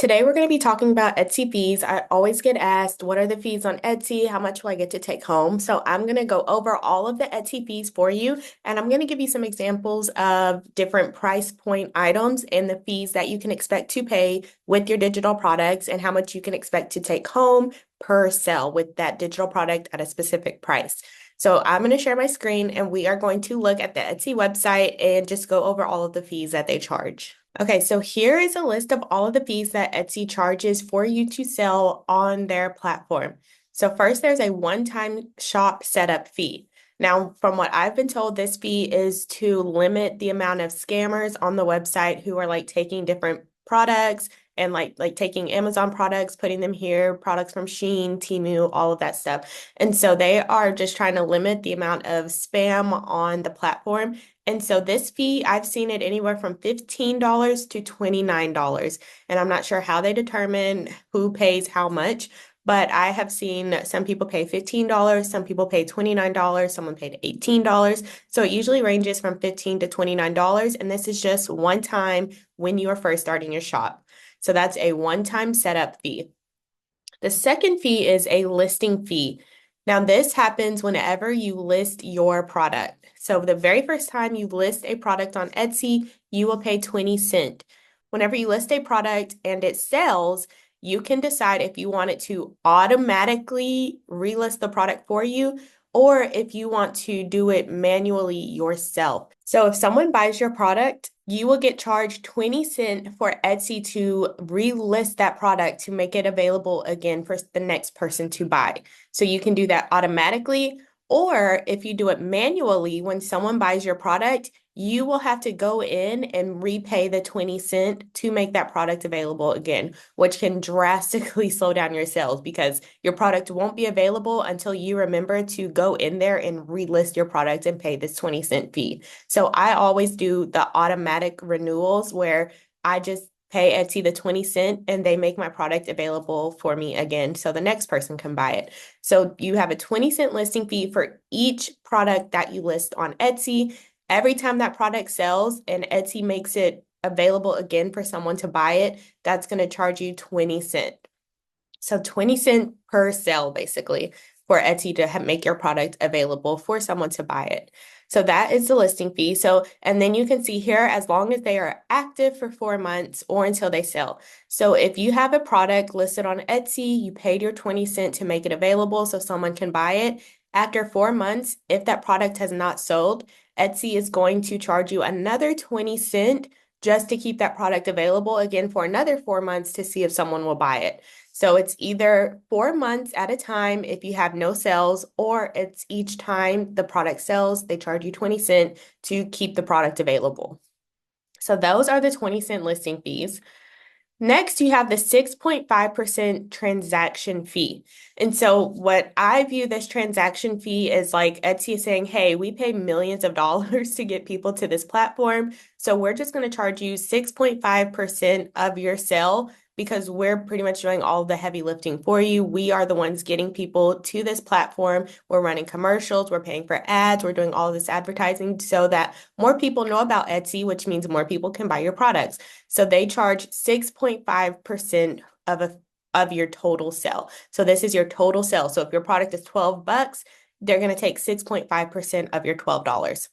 Today we're going to be talking about Etsy fees. I always get asked, what are the fees on Etsy? How much will I get to take home? So I'm going to go over all of the Etsy fees for you, and I'm going to give you some examples of different price point items and the fees that you can expect to pay with your digital products and how much you can expect to take home per sale with that digital product at a specific price. So I'm going to share my screen and we are going to look at the Etsy website and just go over all of the fees that they charge. Okay, so here is a list of all of the fees that Etsy charges for you to sell on their platform. So first, there's a one-time shop setup fee. Now, from what I've been told, this fee is to limit the amount of scammers on the website who are like taking different products and like taking Amazon products, putting them here, products from Shein, Temu, all of that stuff. And so they are just trying to limit the amount of spam on the platform. And so this fee, I've seen it anywhere from $15 to $29. And I'm not sure how they determine who pays how much, but I have seen some people pay $15, some people pay $29, someone paid $18. So it usually ranges from $15 to $29. And this is just one time when you are first starting your shop. So that's a one-time setup fee. The second fee is a listing fee. Now, this happens whenever you list your product. So the very first time you list a product on Etsy, you will pay 20 cents. Whenever you list a product and it sells, you can decide if you want it to automatically relist the product for you or if you want to do it manually yourself. So if someone buys your product, you will get charged 20 cents for Etsy to relist that product to make it available again for the next person to buy. So you can do that automatically, or if you do it manually, when someone buys your product, you will have to go in and repay the 20 cents to make that product available again, which can drastically slow down your sales because your product won't be available until you remember to go in there and relist your product and pay this 20 cent fee. So I always do the automatic renewals where I just pay Etsy the 20 cents and they make my product available for me again so the next person can buy it. So you have a 20 cent listing fee for each product that you list on Etsy. Every time that product sells and Etsy makes it available again for someone to buy it, that's going to charge you 20 cents. So 20 cents per sale, basically, for Etsy to make your product available for someone to buy it. So that is the listing fee. So, and then you can see here, as long as they are active for 4 months or until they sell. So if you have a product listed on Etsy, you paid your 20 cents to make it available so someone can buy it. After 4 months, if that product has not sold, Etsy is going to charge you another 20 cents just to keep that product available again for another 4 months to see if someone will buy it. So it's either 4 months at a time if you have no sales, or it's each time the product sells, they charge you 20 cents to keep the product available. So those are the 20 cent listing fees. Next, you have the 6.5% transaction fee. And so what I view this transaction fee is like Etsy is saying, hey, we pay millions of dollars to get people to this platform. So we're just going to charge you 6.5% of your sale because we're pretty much doing all the heavy lifting for you. We are the ones getting people to this platform. We're running commercials, we're paying for ads, we're doing all this advertising so that more people know about Etsy, which means more people can buy your products. So they charge 6.5% of your total sale. So this is your total sale. So if your product is $12, they're going to take 6.5% of your $12.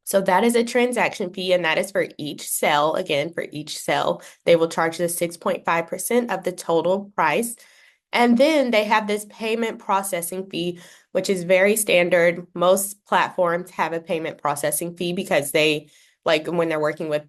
So that is a transaction fee, and that is for each sale. Again, for each sale, they will charge the 6.5% of the total price. And then they have this payment processing fee, which is very standard. Most platforms have a payment processing fee because they, like when they're working with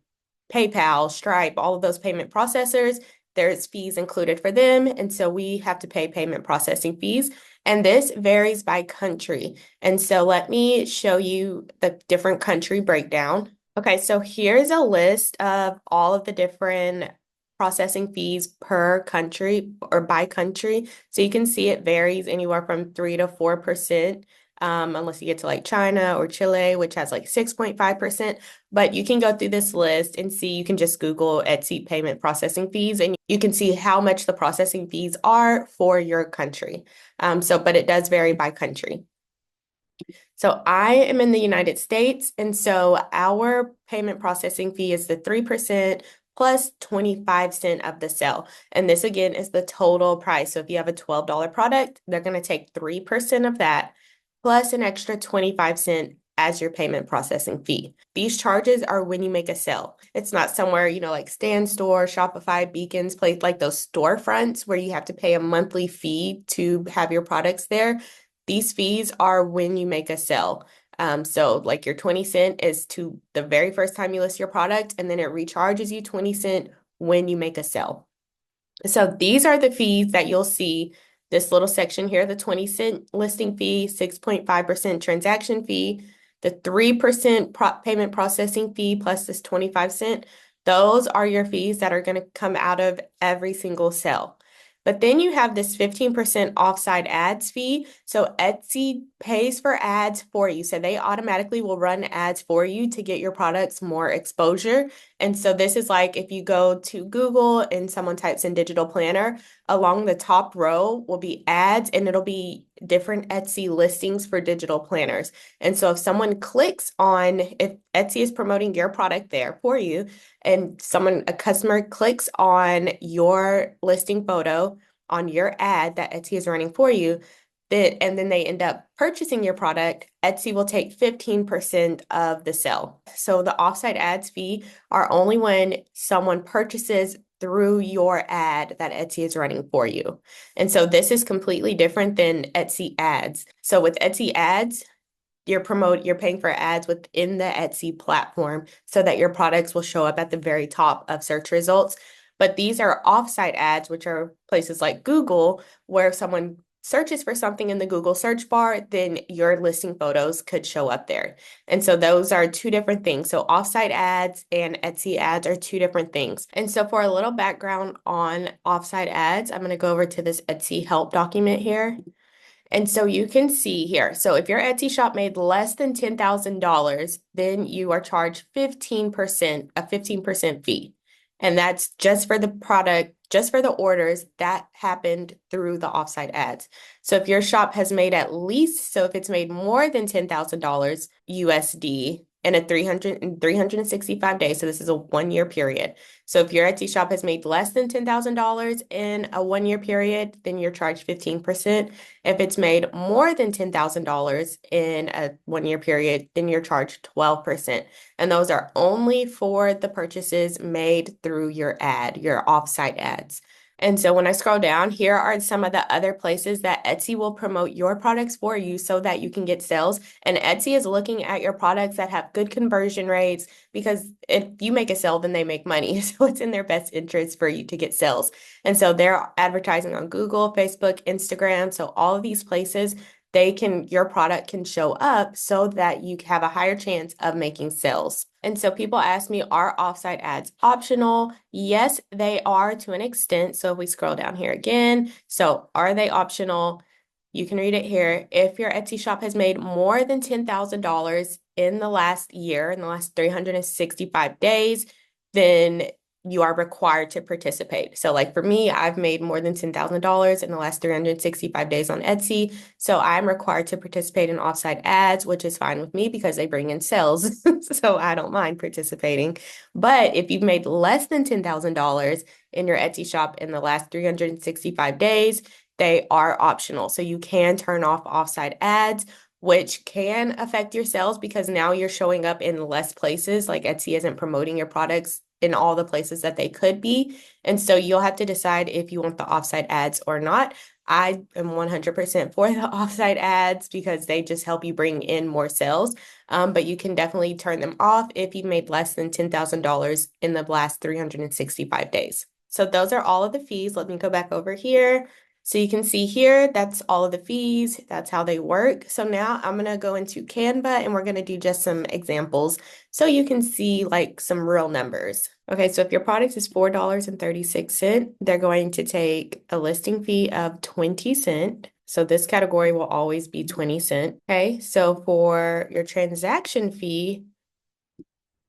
PayPal, Stripe, all of those payment processors, there's fees included for them. And so we have to pay payment processing fees. And this varies by country. And so let me show you the different country breakdown. Okay, so here's a list of all of the different processing fees per country or by country. So you can see it varies anywhere from 3 to 4%. Unless you get to like China or Chile, which has like 6.5%. But you can go through this list and see, you can just Google Etsy payment processing fees and you can see how much the processing fees are for your country. But it does vary by country. So I am in the United States, and so our payment processing fee is the 3%, plus 25% of the sale. And this again is the total price. So if you have a $12 product, they're going to take 3% of that plus an extra 25 cents as your payment processing fee. These charges are when you make a sale. It's not somewhere, like Stand Store, Shopify, Beacons, place like those storefronts where you have to pay a monthly fee to have your products there. These fees are when you make a sale. So like your 20 cent is to the very first time you list your product, and then it recharges you 20 cent when you make a sale. So these are the fees that you'll see. This little section here, the 20 cent listing fee, 6.5% transaction fee, the 3% payment processing fee plus this 25 cent. Those are your fees that are going to come out of every single sale. But then you have this 15% offsite ads fee. So Etsy pays for ads for you. So they automatically will run ads for you to get your products more exposure. And so this is like if you go to Google and someone types in digital planner, along the top row will be ads and it'll be different Etsy listings for digital planners. And so if someone clicks on, if Etsy is promoting your product there for you, and a customer clicks on your listing photo on your ad that Etsy is running for you, and then they end up purchasing your product, Etsy will take 15% of the sale. So the offsite ads fee are only when someone purchases through your ad that Etsy is running for you. And so this is completely different than Etsy ads. So with Etsy ads, you're paying for ads within the Etsy platform so that your products will show up at the very top of search results. But these are offsite ads, which are places like Google, where if someone searches for something in the Google search bar, then your listing photos could show up there. And so those are two different things. So offsite ads and Etsy ads are two different things. And so for a little background on offsite ads, I'm going to go over to this Etsy help document here. And so you can see here, so if your Etsy shop made less than $10,000, then you are charged 15%, a 15% fee. And that's just for the product, just for the orders that happened through the offsite ads. So if your shop has made at least, so if it's made more than $10,000 USD in a 365 days, so this is a 1 year period. So if your Etsy shop has made less than $10,000 in a 1 year period, then you're charged 15%. If it's made more than $10,000 in a 1 year period, then you're charged 12%. And those are only for the purchases made through your ad, your offsite ads. And so when I scroll down, here are some of the other places that Etsy will promote your products for you so that you can get sales. And Etsy is looking at your products that have good conversion rates, because if you make a sale, then they make money. So it's in their best interest for you to get sales. And so they're advertising on Google, Facebook, Instagram. So all of these places, your product can show up so that you have a higher chance of making sales. And so people ask me, are offsite ads optional? Yes, they are to an extent. So if we scroll down here again, so are they optional? You can read it here. If your Etsy shop has made more than $10,000 in the last year, in the last 365 days, then you are required to participate. So like for me, I've made more than $10,000 in the last 365 days on Etsy. So I'm required to participate in offsite ads, which is fine with me because they bring in sales. So I don't mind participating. But if you've made less than $10,000 in your Etsy shop in the last 365 days, they are optional. So you can turn off offsite ads, which can affect your sales because now you're showing up in less places. Like Etsy isn't promoting your products in all the places that they could be. And so you'll have to decide if you want the offsite ads or not. I am 100% for the offsite ads because they just help you bring in more sales. But you can definitely turn them off if you've made less than $10,000 in the last 365 days. So those are all of the fees. Let me go back over here. So you can see here, that's all of the fees. That's how they work. So now I'm going to go into Canva and we're going to do just some examples so you can see like some real numbers. Okay, so if your product is $4.36, they're going to take a listing fee of 20 cents. So this category will always be 20 cents. Okay, so for your transaction fee,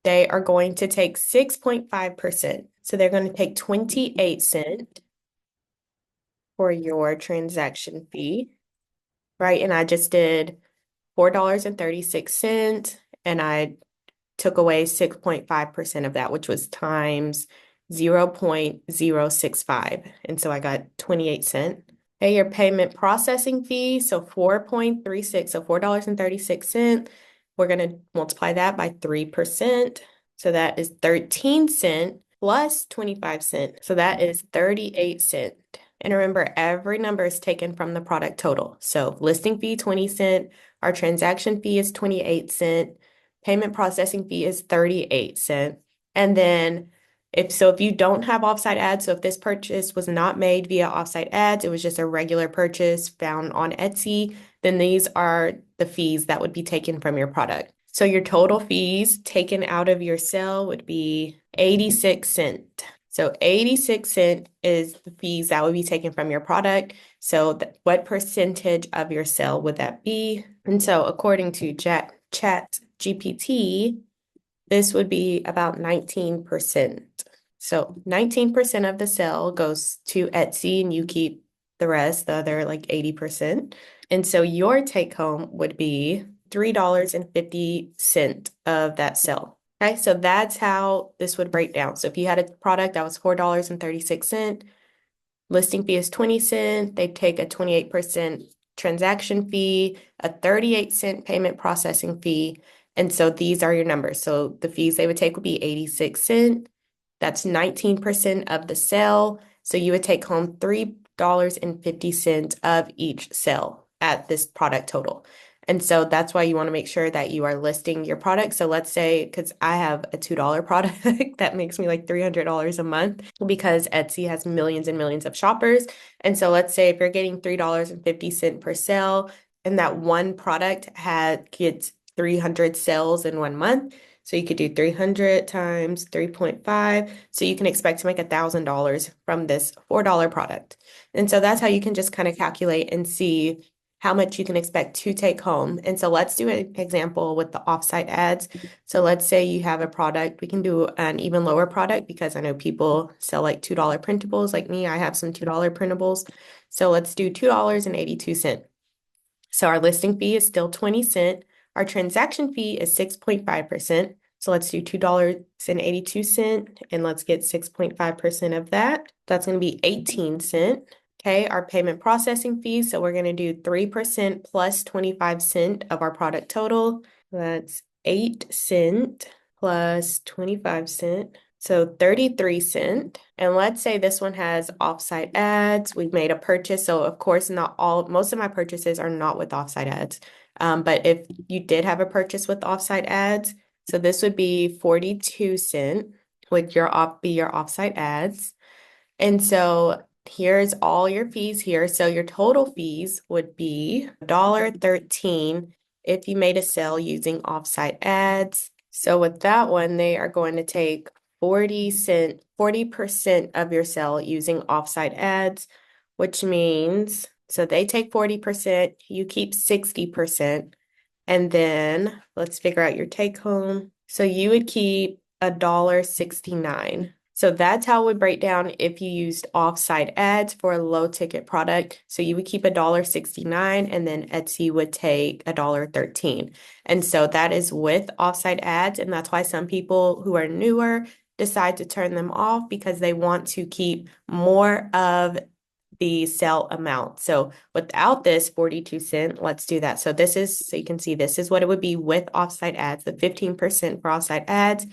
they are going to take 6.5%. So they're going to take 28 cents for your transaction fee, right? And I just did $4.36 and I took away 6.5% of that, which was times 0.065. And so I got 28 cents. Okay, your payment processing fee, so 4.36, so $4.36. We're going to multiply that by 3%. So that is 13 cents plus 25 cents. So that is 38 cents. And remember, every number is taken from the product total. So listing fee, 20 cents. Our transaction fee is 28 cents. Payment processing fee is 38 cents. And then if you don't have offsite ads, so if this purchase was not made via offsite ads, it was just a regular purchase found on Etsy, then these are the fees that would be taken from your product. So your total fees taken out of your sale would be 86 cents. So 86 cents is the fees that would be taken from your product. So what percentage of your sale would that be? And so according to Chat GPT, this would be about 19%. So 19% of the sale goes to Etsy and you keep the rest, the other like 80%. And so your take home would be $3.50 of that sale. Okay, so that's how this would break down. So if you had a product that was $4.36, listing fee is 20 cents, they take a 28% transaction fee, a 38-cent payment processing fee. And so these are your numbers. So the fees they would take would be 86 cents. That's 19% of the sale. So you would take home $3.50 of each sale at this product total. And so that's why you want to make sure that you are listing your product. So let's say, because I have a $2 product that makes me like $300 a month because Etsy has millions and millions of shoppers. And so let's say if you're getting $3.50 per sale and that one product gets 300 sales in 1 month. So you could do 300 times 3.5. So you can expect to make $1,000 from this $4 product. And so that's how you can just kind of calculate and see how much you can expect to take home. And so let's do an example with the offsite ads. So let's say you have a product, we can do an even lower product because I know people sell like $2 printables like me. I have some $2 printables. So let's do $2.82. So our listing fee is still 20 cents. Our transaction fee is 6.5%. So let's do $2.82 and let's get 6.5% of that. That's going to be 18 cents. Okay, our payment processing fee. So we're going to do 3% plus 25 cents of our product total. That's 8 cents plus 25 cents. So 33 cents. And let's say this one has offsite ads. We've made a purchase. So of course, most of my purchases are not with offsite ads. But if you did have a purchase with offsite ads, so this would be 42 cents would be your offsite ads. And so here's all your fees here. So your total fees would be $1.13 if you made a sale using offsite ads. So with that one, they are going to take 40% of your sale using offsite ads, which means, so they take 40%, you keep 60%, and then let's figure out your take home. So you would keep $1.69. So that's how it would break down if you used offsite ads for a low ticket product. So you would keep $1.69 and then Etsy would take $1.13. And so that is with offsite ads. And that's why some people who are newer decide to turn them off because they want to keep more of the sale amount. So without this 42 cents, let's do that. So you can see this is what it would be with offsite ads, the 15% for offsite ads.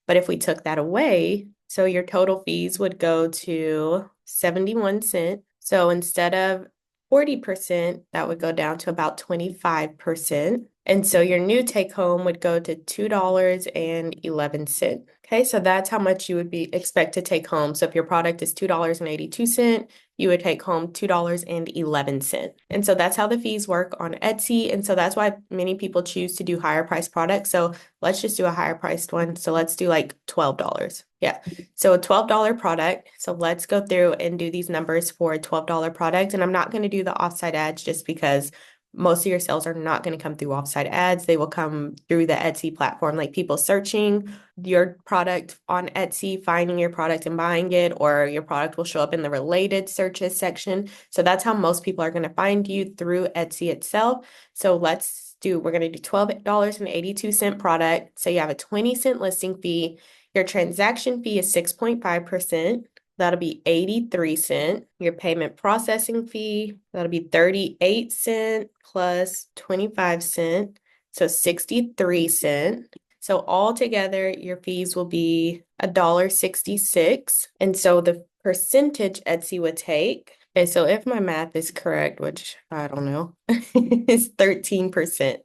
But if we took that away, so your total fees would go to 71 cents. So instead of 40%, that would go down to about 25%. And so your new take home would go to $2.11. Okay, so that's how much you would expect to take home. So if your product is $2.82, you would take home $2.11. And so that's how the fees work on Etsy. And so that's why many people choose to do higher priced products. So let's just do a higher priced one. So let's do like $12. Yeah. So a $12 product. So let's go through and do these numbers for a $12 product. And I'm not going to do the offsite ads just because most of your sales are not going to come through offsite ads. They will come through the Etsy platform, like people searching your product on Etsy, finding your product and buying it, or your product will show up in the related searches section. So that's how most people are going to find you through Etsy itself. So we're going to do $12.82 product. So you have a 20 cent listing fee. Your transaction fee is 6.5%. That'll be 83 cents. Your payment processing fee, that'll be 38 cents plus 25 cents. So 63 cents. So altogether, your fees will be $1.66. And so the percentage Etsy would take, okay, so if my math is correct, which I don't know, is 13%.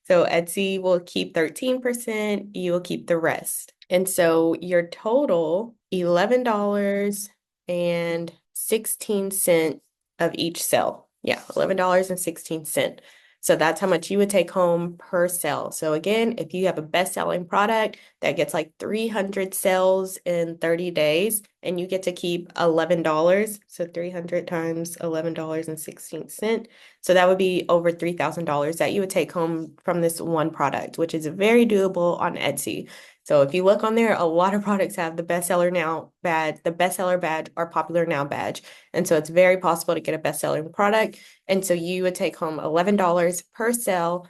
So Etsy will keep 13%, you will keep the rest. And so your total, $11.16 of each sale. Yeah, $11.16. So that's how much you would take home per sale. So again, if you have a best-selling product that gets like 300 sales in 30 days and you get to keep $11, so 300 times $11.16. So that would be over $3,000 that you would take home from this one product, which is very doable on Etsy. So if you look on there, a lot of products have the bestseller now badge, the bestseller badge or popular now badge. And so it's very possible to get a best-selling product. And so you would take home $11 per sale.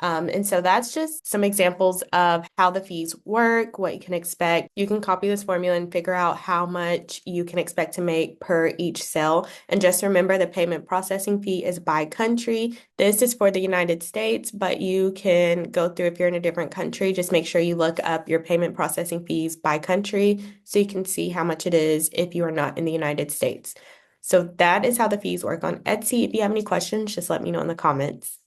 And so that's just some examples of how the fees work, what you can expect. You can copy this formula and figure out how much you can expect to make per each sale. And just remember the payment processing fee is by country. This is for the United States, but you can go through if you're in a different country, just make sure you look up your payment processing fees by country so you can see how much it is if you are not in the United States. So that is how the fees work on Etsy. If you have any questions, just let me know in the comments.